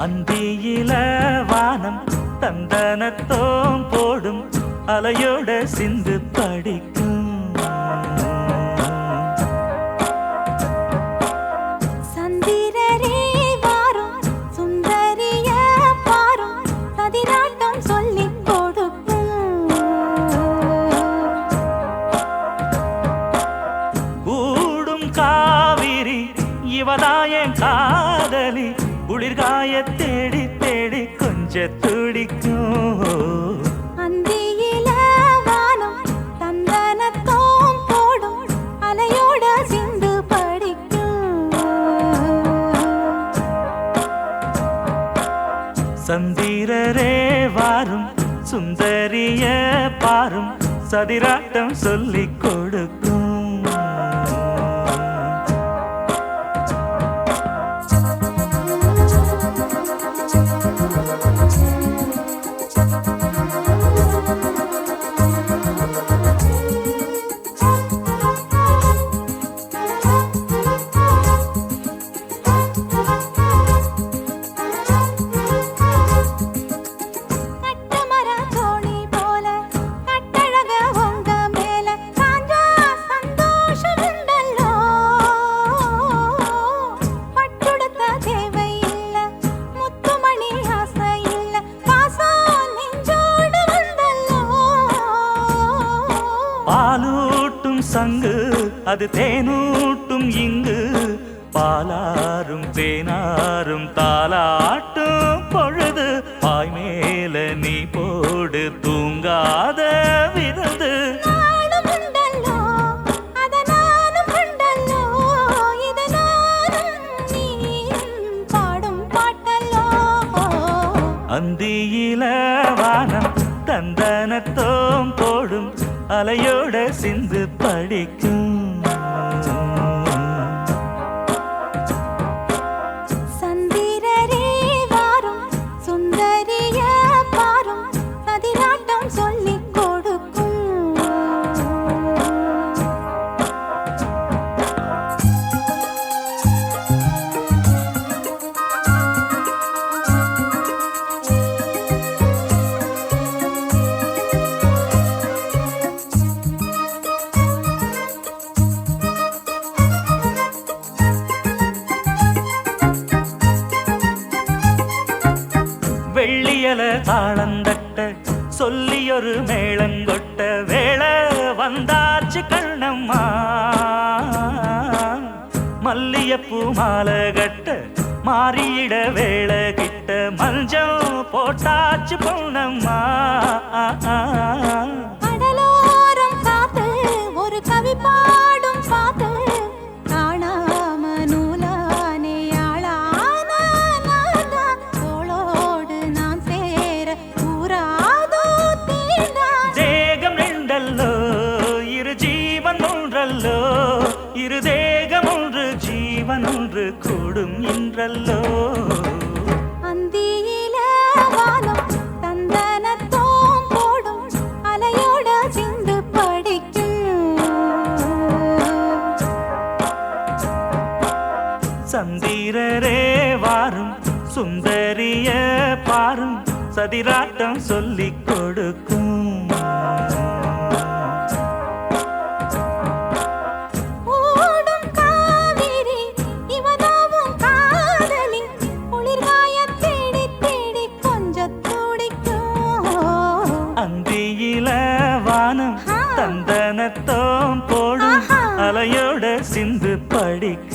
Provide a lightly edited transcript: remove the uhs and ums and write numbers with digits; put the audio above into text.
அந்தியில வானம் தந்தனத்தோம் போடும் அலையோட சிந்து படிக்கும். சந்திரரே வாரும் சுந்தரிய பாரும் சதிராட்டம் சொல்லிக் கொடுக்கும். கூடும் காவிரி இவதாயன் காதலி குளிர்காய தேடி தேடி கொஞ்ச துடிக்கும். அந்தியில வானம் தந்தனத்தோம் போடும் அலையோட சிந்து படிக்கும். சந்திரரே வாரும் சுந்தரிய பாரும் சதிராட்டம் சொல்லிக் கொடுக்கும். பாலூட்டும் சங்கு அது தேனூட்டும் இங்கு பாலாரும் தேனாரும் தாலாட்டும் பொழுது பாய் மேல நீ போடு தூங்காத விருந்து. அந்தியில வானம் தந்தனத்தோம் போடும் அலையோட சிந்து படிக்கும். சந்திரரே வாரும் சுந்தரிய பாரும் சதிராட்டம் சொல்லிக் கொடுக்கும். வெள்ளியல தாளந்தட்ட சொல்லியொரு மேளங்கொட்ட வேளை வந்தாச்சு கண்ணம்மா. மல்லியப்பூ மாலை கட்ட மாறியிட வேளை கிட்ட மஞ்சள் போட்டாச்சு பொண்ணம்மா. கடலோரம் காத்து ஒரு கவி பாடும் பாத்து காணாம நூலானே ஆளான தோளோடு நான் சேர கூறாதோ தீண்டா. தேகம் ரெண்டல்லோ இரு ஜீவன் ஒன்றல்லோ இரு தேகம் ஒன்று ஜீவன் ஒன்று கூடும் இன்றல்லோ. அந்தியில வானம் தந்தனத்தோம் போடும் அலையோட சிந்து படிக்கும். சந்திரரே வாரும் சுந்தரிய பாரும் சதிராட்டம் சொல்லிக் கொடுக்கும். ஓடும் காவிரி இவதாவும் காதலி குளிர்காய தேடி தேடி கொஞ்சம் துடிக்கும். அந்தியில வானம் தந்தனத்தோம் போடும் அலையோட சிந்து படிக்கும்.